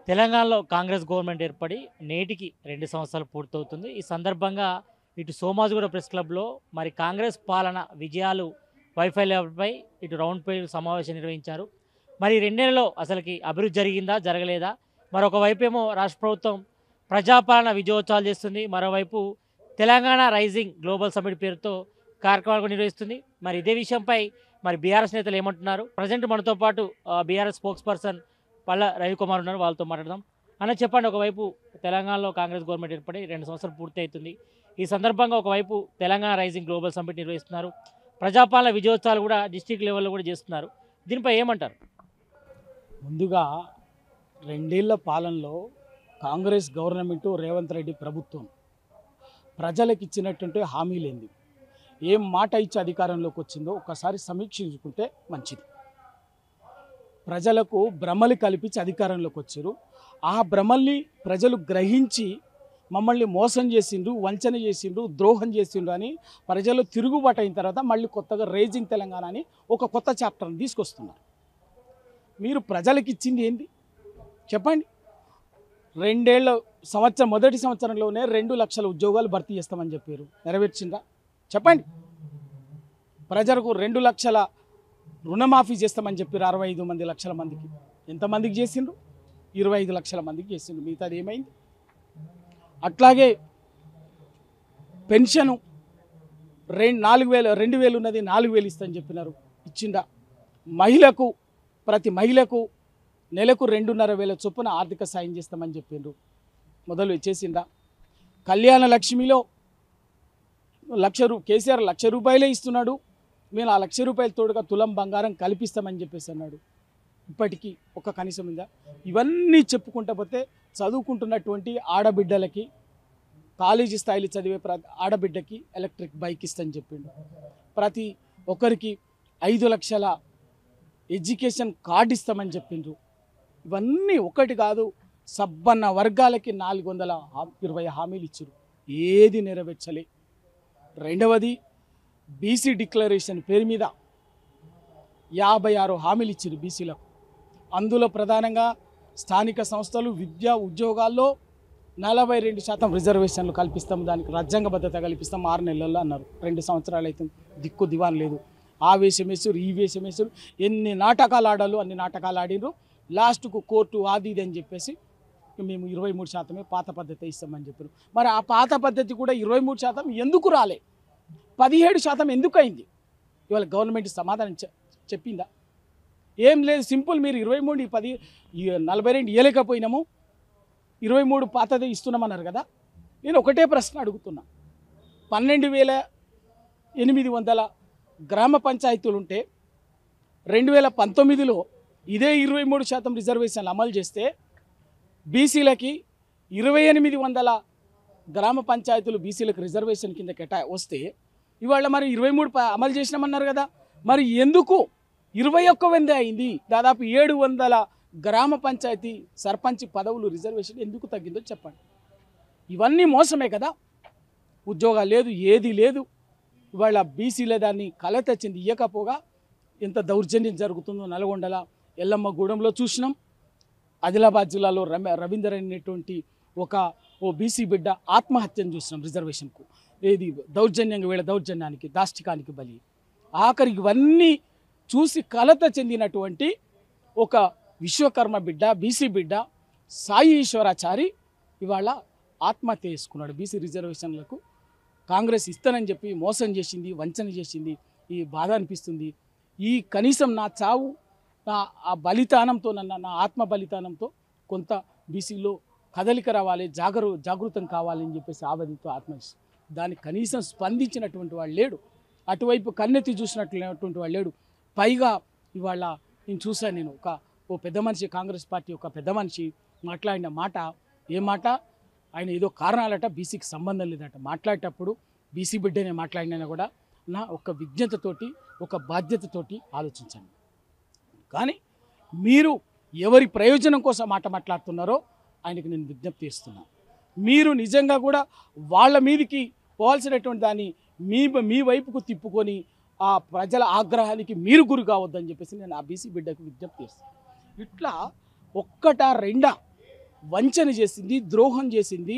తెలంగాణలో కాంగ్రెస్ గవర్నమెంట్ ఏర్పడి నేటికి 2 సంవత్సరాలు పూర్తవుతుంది. ఈ సందర్భంగా ఇటు సోమాజిగూడ ప్రెస్ క్లబ్‌లో మరి కాంగ్రెస్ పాలన విజయాలు, వైఫల్యాలపై ఇటు రౌండ్ టేబుల్ సమావేశం నిర్వహించారు. మరి 2 నెలల్లో అసలకి అభివృద్ధి జరిగిందా? జరగలేదా? మరొక వైపేమో రాష్ట్ర ప్రభుత్వం ప్రజాపాలన విజయోత్సవాలు చేస్తుంది. మరోవైపు తెలంగాణ రైజింగ్ గ్లోబల్ సమ్మిట్ పేరుతో కార్యక్రమాలు కూడా నిర్వహిస్తుంది. మరి ఇదే విషయంపై మరి బీఆర్ఎస్ నేతలు ఏమంటున్నారు? ప్రజెంట్ మనతో పాటు BRS spokes person Palla Ravikumar ఉన్నారు. వాళ్ళతో మాట్లాడదాం. అన్న చెప్పండి, ఒకవైపు తెలంగాణలో కాంగ్రెస్ గవర్నమెంట్ ఏర్పడి 2 సంవత్సరాలు పూర్తి అవుతుంది. ఈ సందర్భంగా ఒకవైపు తెలంగాణ రైజింగ్ గ్లోబల్ సమ్మిట్ నిర్వహిస్తున్నారు. ప్రజాపాలన విజయోత్సవాలు కూడా డిస్ట్రిక్ట్ లెవెల్లో కూడా చేస్తున్నారు. దీనిపై ఏమంటారు? ముందుగా 2 ఏళ్ల పాలనలో కాంగ్రెస్ గవర్నమెంటు రేవంత్ రెడ్డి ప్రభుత్వం ప్రజలకు ఇచ్చినటువంటి హామీలేంది, ఏం మాట ఇచ్చి అధికారంలోకి వచ్చిందో ఒకసారి సమీక్షించుకుంటే మంచిది. ప్రజలకు భ్రమలు కల్పించి అధికారంలోకి వచ్చారు. ఆ భ్రమల్ని ప్రజలు గ్రహించి మమ్మల్ని మోసం చేసిండ్రు, వంచన చేసిండ్రు, ద్రోహం చేసిండ్రు అని ప్రజలు తిరుగుబాటు అయిన తర్వాత మళ్ళీ కొత్తగా రేజింగ్ తెలంగాణ అని ఒక కొత్త చాప్టర్ని తీసుకొస్తున్నారు. మీరు ప్రజలకు ఇచ్చింది ఏంది చెప్పండి? 2 ఏళ్ల సంవత్సరం మొదటి సంవత్సరంలోనే 2 లక్షల ఉద్యోగాలు భర్తీ చేస్తామని చెప్పారు. నెరవేర్చిందా చెప్పండి? ప్రజలకు 2 లక్షల రుణమాఫీ చేస్తామని చెప్పారు. 65 లక్షల మందికి. ఎంతమందికి చేసిండ్రు? 25 లక్షల మందికి చేసిండ్రు. మిగతాది ఏమైంది? అట్లాగే పెన్షను 2,000 ఉన్నది 4,000 ఇస్తామని చెప్పినారు. ఇచ్చిందా? మహిళకు ప్రతి మహిళకు నెలకు 2,500 చొప్పున ఆర్థిక సాయం చేస్తామని చెప్పిండ్రు. మొదలు చేసిందా? కళ్యాణ లక్ష్మిలో కేసీఆర్ ₹1,00,000 ఇస్తున్నాడు. మేము ఆ ₹1,00,000 తోడుగా తులం బంగారం కల్పిస్తామని చెప్పేసి అన్నాడు. ఇప్పటికీ ఒక కనీసం ఉందా? ఇవన్నీ చెప్పుకుంటా పోతే చదువుకుంటున్నటువంటి ఆడబిడ్డలకి, కాలేజీ స్థాయిలో చదివే ఆడబిడ్డకి ఎలక్ట్రిక్ బైక్ ఇస్తామని చెప్పిండు. ప్రతి ఒక్కరికి 5 లక్షల ఎడ్యుకేషన్ కార్డు ఇస్తామని చెప్పిండ్రు. ఇవన్నీ ఒకటి కాదు, సబ్బన్న వర్గాలకి 420 హామీలు ఇచ్చారు. ఏది నెరవేర్చలే. రెండవది బీసీ డిక్లరేషన్ పేరు మీద 56 హామీలు ఇచ్చారు బీసీలకు. అందులో ప్రధానంగా స్థానిక సంస్థలు, విద్యా ఉద్యోగాల్లో 42% రిజర్వేషన్లు కల్పిస్తాం, దానికి రాజ్యాంగబద్ధత కల్పిస్తాం 6 నెలల్లో అన్నారు. 2 సంవత్సరాలు అయితే దిక్కు దివాన్ లేదు. ఆ వేషం వేసారు, ఈ వేషం వేసారు. ఎన్ని నాటకాలు ఆడాలో అన్ని నాటకాలు ఆడినరు. లాస్ట్కు కోర్టు అది ఇది అని చెప్పేసి మేము 23% పాత పద్ధతి ఇస్తామని చెప్పారు. మరి ఆ పాత పద్ధతి కూడా 23% ఎందుకు రాలే? 17% ఎందుకు అయింది? ఇవాళ గవర్నమెంట్ సమాధానం చెప్పిందా? ఏం లేదు, సింపుల్. మీరు 23 10 42 ఇవ్వలేకపోయినాము, 23 పాతదే ఇస్తున్నామన్నారు కదా. నేను ఒకటే ప్రశ్న అడుగుతున్నా. 12,800 గ్రామ పంచాయతీలు ఉంటే 2019లో ఇదే 23% రిజర్వేషన్లు అమలు చేస్తే బీసీలకి 2,800 గ్రామ పంచాయతీలు బీసీలకు రిజర్వేషన్ కింద వస్తే ఇవాళ మరి 23 అమలు చేసినామన్నారు కదా. మరి ఎందుకు 21 అయింది? దాదాపు 700 గ్రామ పంచాయతీ సర్పంచ్ పదవులు రిజర్వేషన్ ఎందుకు తగ్గిందో చెప్పండి. ఇవన్నీ మోసమే కదా. ఉద్యోగాలు లేదు, ఏది లేదు. ఇవాళ బీసీల దాన్ని కల తెచ్చింది ఇయ్యకపోగా ఎంత దౌర్జన్యం జరుగుతుందో నల్గొండల ఎల్లమ్మగూడెంలో చూసినాం. ఆదిలాబాద్ జిల్లాలో రవీందర్ అనేటువంటి ఓ బీసీ బిడ్డ ఆత్మహత్యను చూసినాం రిజర్వేషన్కు. ఏది దౌర్జన్యంగా, వీళ్ళ దౌర్జన్యానికి, దాష్టికానికి బలి. ఆఖరికి ఇవన్నీ చూసి కలత చెందినటువంటి ఒక విశ్వకర్మ బిడ్డ, బీసీ బిడ్డ సాయి ఈశ్వరాచారి ఇవాళ ఆత్మహత్య చేసుకున్నాడు. బీసీ రిజర్వేషన్లకు కాంగ్రెస్ ఇస్తానని చెప్పి మోసం చేసింది, వంచన చేసింది. ఈ బాధ అనిపిస్తుంది. ఈ కనీసం నా చావు, నా ఆ బలిదానంతో, నా ఆత్మ బలిదానంతో కొంత బీసీలో కదలిక రావాలి, జాగృతం కావాలని చెప్పేసి ఆవేదనతో ఆత్మహత్య. దానికి కనీసం స్పందించినటువంటి వాడు లేడు. అటువైపు కన్నెత్తి చూసినటువంటి వాడు లేడు. పైగా ఇవాళ నేను చూశాను, ఓ పెద్ద మనిషి, కాంగ్రెస్ పార్టీ ఒక పెద్ద మనిషి మాట్లాడిన మాట, ఏ మాట? ఆయన ఏదో కారణాలట, బీసీకి సంబంధం లేదట. మాట్లాడేటప్పుడు బీసీ బిడ్డనే మాట్లాడినా కూడా నా ఒక విజ్ఞతతోటి, ఒక బాధ్యతతోటి ఆలోచించండి. కానీ మీరు ఎవరి ప్రయోజనం కోసం మాట్లాడుతున్నారో ఆయనకి నేను విజ్ఞప్తి చేస్తున్నాను. మీరు నిజంగా కూడా వాళ్ళ మీదకి పోవాల్సినటువంటి దాన్ని మీ వైపుకు తిప్పుకొని ఆ ప్రజల ఆగ్రహానికి మీరు గురి కావద్దని చెప్పేసి నేను ఆ బీసీ బిడ్డకు విజ్ఞప్తి చేస్తాను. ఇట్లా ఒక్కటా రెండా వంచన చేసింది, ద్రోహం చేసింది,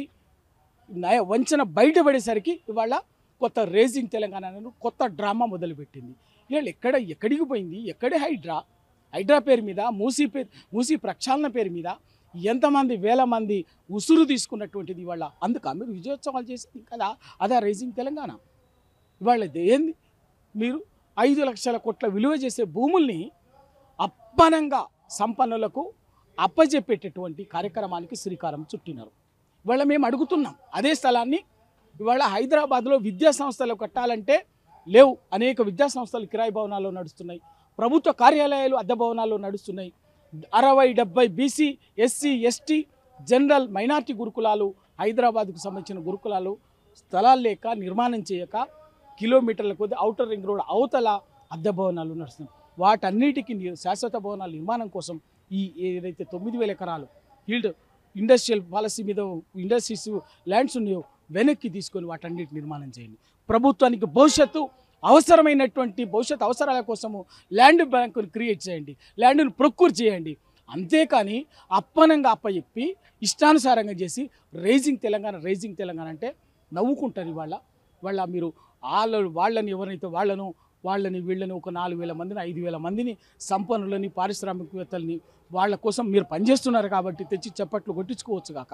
వంచన బయటపడేసరికి ఇవాళ కొత్త రేజింగ్ తెలంగాణను కొత్త డ్రామా మొదలుపెట్టింది. ఇవాళ ఎక్కడికి పోయింది? ఎక్కడే హైడ్రా పేరు మీద, మూసీ ప్రక్షాళన పేరు మీద ఎంతమంది వేల మంది ఉసురు తీసుకున్నటువంటిది ఇవాళ. అందుక మీరు విజయోత్సవాలు చేసింది కదా, అదే రైజింగ్ తెలంగాణ. ఇవాళ ఏంది? మీరు 5 లక్షల కోట్ల విలువ చేసే భూముల్ని అప్పనంగా సంపన్నులకు అప్పజెప్పేటటువంటి కార్యక్రమానికి శ్రీకారం చుట్టినారు. ఇవాళ మేము అడుగుతున్నాం, అదే స్థలాన్ని ఇవాళ హైదరాబాద్లో విద్యా సంస్థలు కట్టాలంటే లేవు. అనేక విద్యా సంస్థలు కిరాయి భవనాల్లో నడుస్తున్నాయి, ప్రభుత్వ కార్యాలయాలు అద్దె భవనాల్లో నడుస్తున్నాయి. 60-70 BC, SC, ST, general, minority గురుకులాలు, హైదరాబాద్కు సంబంధించిన గురుకులాలు స్థలాలు లేక నిర్మాణం చేయక కిలోమీటర్ల కొద్ది ఔటర్ రింగ్ రోడ్ అవతల అద్దె భవనాలు నడుస్తున్నాయి. వాటన్నిటికీ శాశ్వత భవనాల నిర్మాణం కోసం ఈ ఏదైతే 9,000 ఎకరాలు ఫీల్డ్ ఇండస్ట్రియల్ పాలసీ మీద ఇండస్ట్రీస్ ల్యాండ్స్ ఉన్నాయో వెనక్కి తీసుకొని వాటన్నిటి నిర్మాణం చేయండి. ప్రభుత్వానికి అవసరమైనటువంటి భవిష్యత్ అవసరాల కోసము ల్యాండ్ బ్యాంకును క్రియేట్ చేయండి, ల్యాండ్ను ప్రొక్యూర్ చేయండి. అంతేకాని అప్పనంగా అప్పచెప్పి ఇష్టానుసారంగా చేసి రైజింగ్ తెలంగాణ అంటే నవ్వుకుంటారు. ఇవాళ మీరు వాళ్ళని ఎవరైతే వాళ్ళని వీళ్ళని ఒక 4,000 మందిని 5,000 మందిని సంపన్నులని పారిశ్రామికవేత్తలని వాళ్ళ కోసం మీరు పనిచేస్తున్నారు కాబట్టి తెచ్చి చప్పట్లు కొట్టించుకోవచ్చు కాక.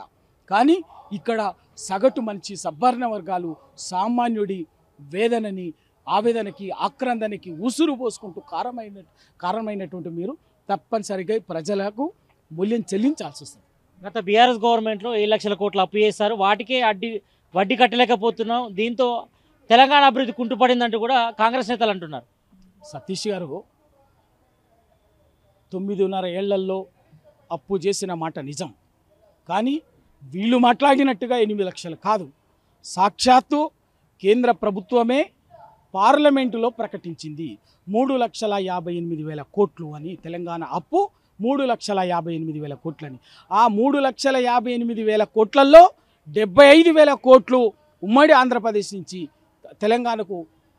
కానీ ఇక్కడ సగటు మనిషి, సబ్బర్ణ వర్గాలు, సామాన్యుడి వేదనని, ఆవేదనకి, ఆక్రందనకి ఉసురు పోసుకుంటూ కారణమైనటువంటి మీరు తప్పనిసరిగా ప్రజలకు మూల్యం చెల్లించాల్సి వస్తుంది. గత బీఆర్ఎస్ గవర్నమెంట్లో 7 లక్షల కోట్లు అప్పు చేశారు, వాటికే వడ్డీ కట్టలేకపోతున్నాం, దీంతో తెలంగాణ అభివృద్ధి కుంటుపడిందంటూ కూడా కాంగ్రెస్ నేతలు అంటున్నారు. సతీష్ గారు 9.5 ఏళ్లలో అప్పు చేసిన మాట నిజం, కానీ వీళ్ళు మాట్లాడినట్టుగా 8 లక్షలు కాదు. సాక్షాత్తు కేంద్ర ప్రభుత్వమే పార్లమెంటులో ప్రకటించింది 3,58,000 కోట్లు అని. తెలంగాణ అప్పు 3,58,000 కోట్లని. ఆ 3,58,000 కోట్లలో 75,000 కోట్లు ఉమ్మడి ఆంధ్రప్రదేశ్ నుంచి తెలంగాణకు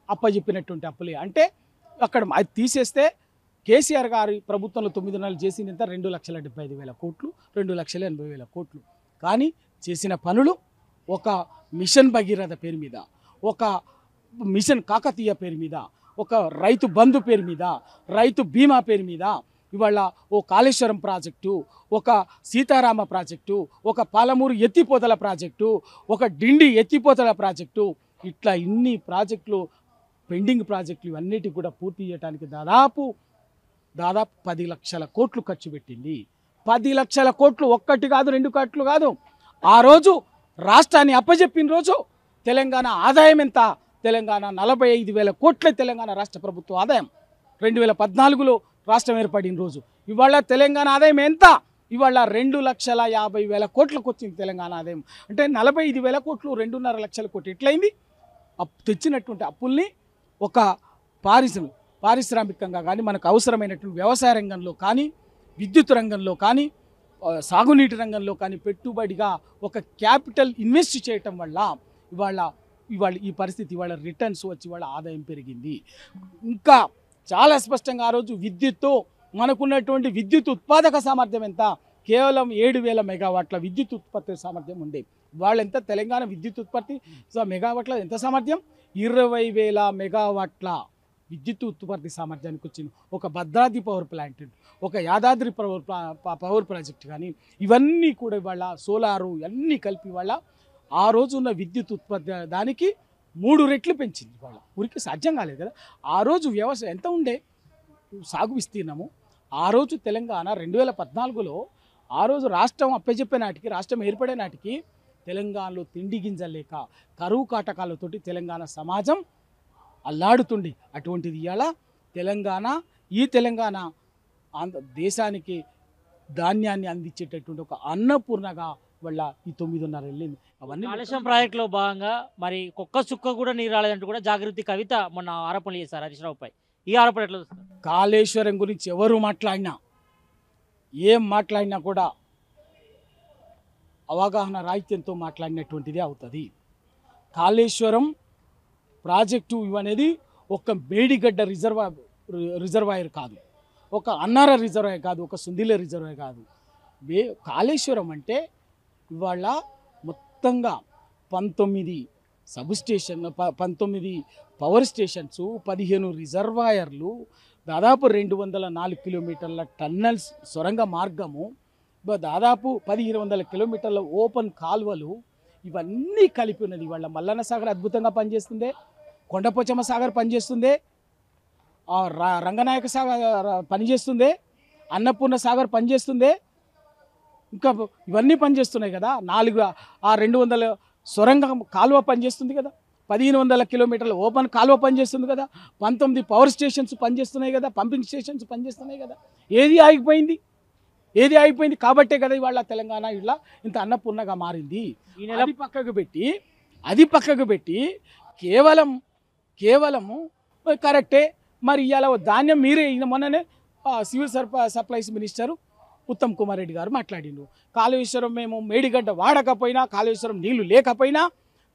అప్పచెప్పినటువంటి అప్పులే. అంటే అక్కడ అది తీసేస్తే కేసీఆర్ గారి ప్రభుత్వంలో 9 నెలలు చేసినంత 2,75,000 కోట్లు, 2,80,000 కోట్లు. కానీ చేసిన పనులు ఒక మిషన్ భగీరథ పేరు మీద, ఒక మిషన్ కాకతీయ పేరు మీద, ఒక రైతు బంధు పేరు మీద, రైతు బీమా పేరు మీద, ఇవాళ ఓ కాళేశ్వరం ప్రాజెక్టు, ఒక సీతారామ ప్రాజెక్టు, ఒక పాలమూరు ఎత్తిపోతల ప్రాజెక్టు, ఒక డిండి ఎత్తిపోతల ప్రాజెక్టు, ఇట్లా ఇన్ని ప్రాజెక్టులు, పెండింగ్ ప్రాజెక్టులు ఇవన్నిటికి కూడా పూర్తి చేయడానికి దాదాపు 10 లక్షల కోట్లు ఖర్చు పెట్టింది. 10 లక్షల కోట్లు, ఒక్కటి కాదు, 2 కోట్లు కాదు. ఆ రోజు రాష్ట్రాన్ని అప్పజెప్పిన రోజు తెలంగాణ ఆదాయం ఎంత? తెలంగాణ 45,000 కోట్ల తెలంగాణ రాష్ట్ర ప్రభుత్వ ఆదాయం 2014లో రాష్ట్రం ఏర్పడిన రోజు. ఇవాళ తెలంగాణ ఆదాయం ఎంత? ఇవాళ 2,50,000 కోట్లకు వచ్చింది తెలంగాణ ఆదాయం. అంటే 45,000 కోట్లు, 2.5 లక్షల కోట్లు ఎట్లయింది? తెచ్చినటువంటి అప్పుల్ని ఒక పారిశ్రామికంగా కానీ, మనకు అవసరమైనటువంటి వ్యవసాయ రంగంలో కానీ, విద్యుత్ రంగంలో కానీ, సాగునీటి రంగంలో కానీ పెట్టుబడిగా ఒక క్యాపిటల్ ఇన్వెస్ట్ చేయటం వల్ల ఇవాళ ఈ పరిస్థితి, ఇవాళ రిటర్న్స్ వచ్చి ఇవాళ ఆదాయం పెరిగింది. ఇంకా చాలా స్పష్టంగా ఆ రోజు విద్యుత్తో మనకున్నటువంటి విద్యుత్ ఉత్పాదక సామర్థ్యం ఎంత? కేవలం 7,000 మెగావాట్ల విద్యుత్ ఉత్పత్తి సామర్థ్యం ఉండే. వాళ్ళెంత? తెలంగాణ విద్యుత్ ఉత్పత్తి మెగావాట్ల ఎంత సామర్థ్యం? 20,000 మెగావాట్ల విద్యుత్ ఉత్పత్తి సామర్థ్యానికి వచ్చింది. ఒక భద్రాద్రి పవర్ ప్లాంట్, ఒక యాదాద్రి పవర్ ప్రాజెక్ట్ కానీ ఇవన్నీ కూడా ఇవాళ సోలారు అన్నీ కలిపి ఇవాళ ఆ రోజు ఉన్న విద్యుత్ ఉత్పత్తి దానికి 3 రెట్లు పెంచింది. ఇవాళ ఊరికి సాధ్యం కాలేదు కదా. ఆ రోజు వ్యవసాయం ఎంత ఉండే, సాగు విస్తీర్ణము ఆ రోజు తెలంగాణ 2014లో ఆ రోజు రాష్ట్రం అప్పచెప్పే నాటికి, రాష్ట్రం ఏర్పడే నాటికి తెలంగాణలో తిండి గింజలు లేక కరువు కాటకాలతోటి తెలంగాణ సమాజం అల్లాడుతుండి. అటువంటిది ఇవాళ తెలంగాణ దేశానికి ధాన్యాన్ని అందించేటటువంటి ఒక అన్నపూర్ణగా వాళ్ళ ఈ 9.5 వెళ్ళింది. అవన్నీ కాళేశ్వరం ప్రాజెక్టులో భాగంగా మరి కుక్క చుక్క కూడా నీరు రాలేదంటూ కూడా జాగృతి కవిత మొన్న ఆరోపణలు చేశారు హరీష్ రావుపై. ఈ ఆరోపణ ఎట్లా చూస్తారు? కాళేశ్వరం గురించి ఎవరు మాట్లాడినా, ఏం మాట్లాడినా కూడా అవగాహన రాహిత్యంతో మాట్లాడినటువంటిదే అవుతుంది. కాళేశ్వరం ప్రాజెక్టు ఇవనేది ఒక మేడిగడ్డ రిజర్వాయర్ కాదు, ఒక అన్నార రిజర్వాయర్ కాదు, ఒక సుందిల రిజర్వాయర్ కాదు. కాళేశ్వరం అంటే ఇవాళ మొత్తంగా 19 సబ్ స్టేషన్ 19 పవర్ స్టేషన్స్, 15 రిజర్వాయర్లు, దాదాపు 204 కిలోమీటర్ల టన్నల్స్ సొరంగ మార్గము, దాదాపు 1500 కిలోమీటర్ల ఓపెన్ కాల్వలు, ఇవన్నీ కలిపి ఉన్నది. ఇవాళ మల్లన్న సాగర్ అద్భుతంగా పనిచేస్తుంది, కొండపోచమ్మ సాగర్ పనిచేస్తుంది, రంగనాయక సాగర్ పనిచేస్తుంది, అన్నపూర్ణ సాగర్ పనిచేస్తుంది, ఇంకా ఇవన్నీ పనిచేస్తున్నాయి కదా. 200 సొరంగ కాలువ పనిచేస్తుంది కదా, 1500 కిలోమీటర్ల ఓపెన్ కాలువ పనిచేస్తుంది కదా, 19 పవర్ స్టేషన్స్ పనిచేస్తున్నాయి కదా, పంపింగ్ స్టేషన్స్ పనిచేస్తున్నాయి కదా. ఏది ఆగిపోయింది కాబట్టే కదా ఇవాళ తెలంగాణ ఇలా ఇంత అన్నపూర్ణగా మారింది. అది పక్కకు పెట్టి కేవలము కరెక్టే. మరి ఇవాళ ధాన్యం మీరే మొన్ననే civil supplies minister Uttam Kumar Reddy గారు మాట్లాడిండు, కాళేశ్వరం మేము మేడిగడ్డ వాడకపోయినా, కాళేశ్వరం నీళ్లు లేకపోయినా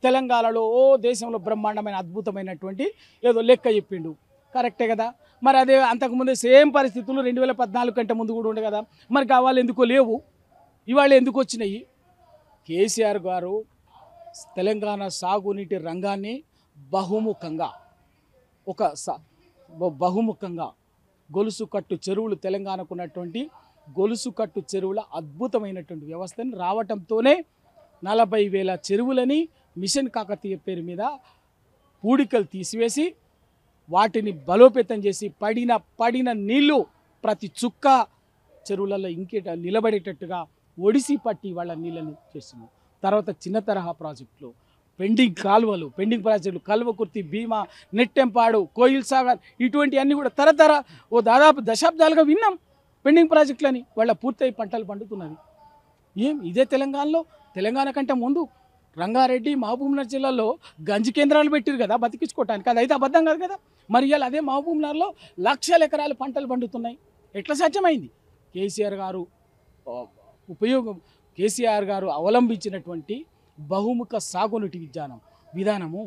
తెలంగాణలో దేశంలో బ్రహ్మాండమైన అద్భుతమైనటువంటి ఏదో లెక్క చెప్పిండు. కరెక్టే కదా. మరి అదే అంతకుముందే సేమ్ పరిస్థితులు 2014 కంటే ముందు కూడా ఉండే కదా. మరి కావాలి ఎందుకో లేవు, ఇవాళ ఎందుకు వచ్చినాయి? కేసీఆర్ గారు తెలంగాణ సాగునీటి రంగాన్ని బహుముఖంగా గొలుసు కట్టు చెరువులు, తెలంగాణకు ఉన్నటువంటి గొలుసు కట్టు చెరువుల అద్భుతమైనటువంటి వ్యవస్థని రావటంతోనే 40,000 చెరువులని మిషన్ కాకతీయ పేరు మీద పూడికలు తీసివేసి వాటిని బలోపేతం చేసి పడిన నీళ్లు ప్రతి చుక్క చెరువులలో ఇంకేట నిలబడేటట్టుగా ఒడిసి పట్టి వాళ్ళ నీళ్ళని చేస్తున్నాం. తర్వాత చిన్న తరహా ప్రాజెక్టులు, పెండింగ్ ప్రాజెక్టులు, కల్వకుర్తి, భీమా, నెట్టెంపాడు, కోయిల్ సాగర్, ఇటువంటి అన్నీ కూడా దాదాపు దశాబ్దాలుగా విన్నాం పెండింగ్ ప్రాజెక్టులని. వాళ్ళ పూర్తయి పంటలు పండుతున్నది. ఇదే తెలంగాణ కంటే ముందు రంగారెడ్డి, మహబూబ్నగర్ జిల్లాలో గంజి కేంద్రాలు పెట్టారు కదా బతికించుకోవటానికి. అదైతే అబద్ధం కాదు కదా. మరి ఇవాళ అదే మహబూబ్నగర్లో లక్షల ఎకరాలు పంటలు పండుతున్నాయి. ఎట్లా సాధ్యమైంది? కేసీఆర్ గారు అవలంబించినటువంటి బహుముఖ సాగునీటి విధానము,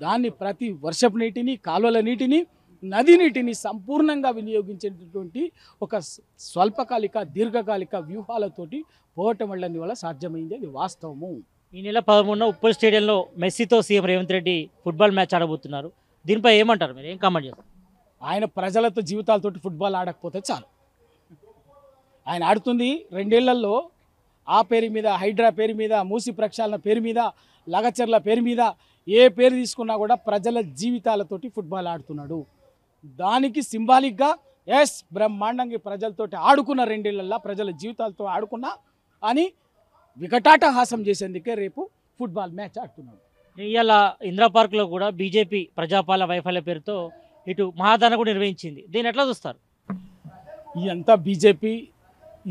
దాన్ని ప్రతి వర్షపు నీటిని, కాలువల నీటిని, నది నీటిని సంపూర్ణంగా వినియోగించేటటువంటి ఒక స్వల్పకాలిక, దీర్ఘకాలిక వ్యూహాలతోటి పోవటం వల్ల సాధ్యమైంది. అది వాస్తవము. ఈ నెల 13న ఉప్పల్ స్టేడియంలో మెస్సీతో CM Revanth Reddy football match ఆడబోతున్నారు. దీనిపై ఏమంటారు మీరు? ఏం కామెంట్ చేస్తారు? ఆయన ప్రజలతో జీవితాలతోటి ఫుట్బాల్ ఆడకపోతే చాలు. ఆయన ఆడుతుంది 2 ఏళ్లలో ఆ పేరు మీద, హైడ్రా పేరు మీద, మూసి ప్రక్షాళన పేరు మీద, లగచర్ల పేరు మీద, ఏ పేరు తీసుకున్నా కూడా ప్రజల జీవితాలతోటి ఫుట్బాల్ ఆడుతున్నాడు. దానికి సింబాలిక్గా బ్రహ్మాండంగా ప్రజలతోటి ఆడుకున్న 2 ఏళ్లలో ప్రజల జీవితాలతో ఆడుకున్నా అని వికటాటహాసం చేసేందుకే రేపు ఫుట్బాల్ మ్యాచ్ ఆడుతున్నాడు. ఇవాళ ఇందిరా పార్క్లో కూడా బీజేపీ ప్రజాపాలన వైఫల్య పేరుతో ఇటు మహాదాన కూడా నిర్వహించింది. దీన్ని ఎట్లా చూస్తారు? ఇదంతా బీజేపీ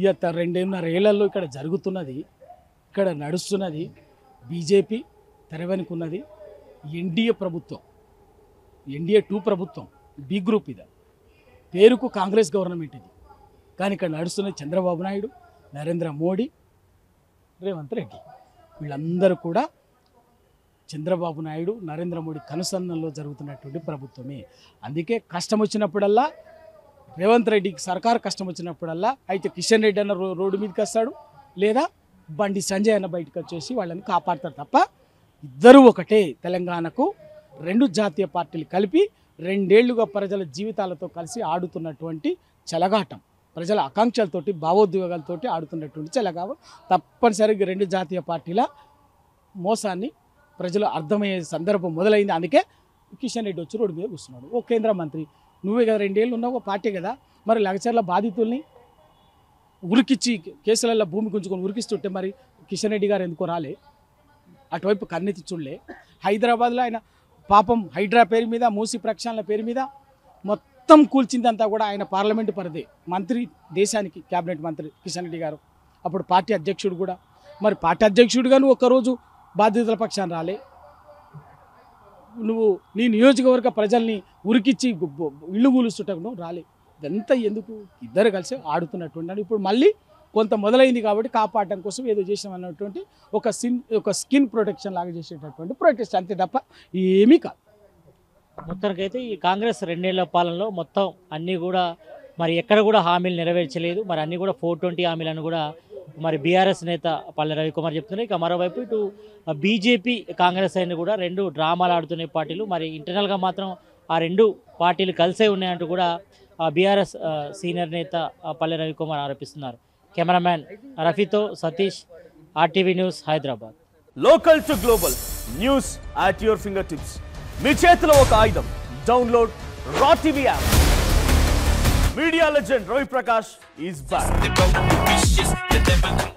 2.5 ఏళ్లలో ఇక్కడ జరుగుతున్నది, ఇక్కడ నడుస్తున్నది బీజేపీ తెరవెనుకున్నది ఎన్డీఏ ప్రభుత్వం, ఎన్డీఏ 2 ప్రభుత్వం, బి గ్రూప్. ఇది పేరుకు కాంగ్రెస్ గవర్నమెంట్ ఇది, కానీ ఇక్కడ నడుస్తున్నది చంద్రబాబు నాయుడు, నరేంద్ర మోడీ, రేవంత్ రెడ్డి. వీళ్ళందరూ కూడా చంద్రబాబు నాయుడు, నరేంద్ర మోడీ కనుసన్నల్లో జరుగుతున్నటువంటి ప్రభుత్వమే. అందుకే కష్టం వచ్చినప్పుడల్లా రేవంత్ రెడ్డికి సర్కారు కష్టం వచ్చినప్పుడల్లా అయితే కిషన్ రెడ్డి అన్న రోడ్డు మీదకి వస్తాడు, లేదా బండి సంజయ్ అన్న బయటకు వచ్చేసి వాళ్ళని కాపాడతారు తప్ప ఇద్దరూ ఒకటే. తెలంగాణకు 2 జాతీయ పార్టీలు కలిపి 2 ఏళ్లుగా ప్రజల జీవితాలతో కలిసి ఆడుతున్నటువంటి చెలగాటం, ప్రజల ఆకాంక్షలతోటి, భావోద్వేగాలతోటి ఆడుతున్నటువంటి చెలగాటం. తప్పనిసరిగా 2 జాతీయ పార్టీల మోసాన్ని ప్రజలు అర్థమయ్యే సందర్భం మొదలైంది. అందుకే కిషన్ రెడ్డి వచ్చి రోడ్డు మీద కూర్చున్నాడు. ఓ కేంద్ర మంత్రి, నువ్వే కదా 2 ఏళ్ళు ఉన్నావు, పార్టీ కదా. మరి లగచర్ల బాధితుల్ని ఉరికిచ్చి కేసులలో భూమి గుంజుకొని ఉరికిస్తుంటే మరి కిషన్ రెడ్డి గారు ఎందుకో రాలే, అటువైపు కన్నెత్తి చూడలే. హైదరాబాద్లో ఆయన పాపం హైడ్రా పేరు మీద, మూసి ప్రక్షాళన పేరు మీద మొత్తం కూల్చిందంతా కూడా ఆయన పార్లమెంటు పరిధి. మంత్రి, దేశానికి క్యాబినెట్ మంత్రి కిషన్ రెడ్డి గారు, అప్పుడు పార్టీ అధ్యక్షుడు కూడా. మరి పార్టీ అధ్యక్షుడిగా నువ్వు ఒక్కరోజు బాధితుల పక్షాన్ని రాలే, నువ్వు నీ నియోజకవర్గ ప్రజల్ని ఉరికిచ్చి ఇళ్ళు కూలుస్తుంటకు రాలే. ఇదంతా ఎందుకు? ఇద్దరు కలిసి ఆడుతున్నటువంటి. ఇప్పుడు మళ్ళీ కొంత మొదలైంది కాబట్టి కాపాడటం కోసం ఏదో చేసామన్నటువంటి ఒక స్కిన్ ప్రొటెక్షన్ లాగా చేసేటటువంటి ప్రొటెస్ట్, అంతే తప్ప ఏమీ కాదు. మొత్తానికైతే ఈ కాంగ్రెస్ 2 ఏళ్ల పాలనలో మొత్తం అన్నీ కూడా మరి ఎక్కడ కూడా హామీలు నెరవేర్చలేదు. మరి అన్నీ కూడా 420 హామీలను కూడా మరి బీఆర్ఎస్ నేత పల్లె రవికుమార్ చెప్తున్నారు. ఇక మరోవైపు ఇటు బీజేపీ కాంగ్రెస్ అయిన కూడా రెండు డ్రామాలు ఆడుతున్న పార్టీలు, మరి ఇంటర్నల్గా మాత్రం ఆ రెండు పార్టీలు కలిసే ఉన్నాయంటూ కూడా బీఆర్ఎస్ సీనియర్ నేత పల్లె రవికుమార్ ఆరోపిస్తున్నారు. కెమెరామ్యాన్ రఫీతో Satish, RTV news, Hyderabad. Local to global news at your finger tips. మీ చేతిలో ఒక ఆయుధం. డౌన్లోడ్ రా TV app. Media legend Ravi Prakash is back.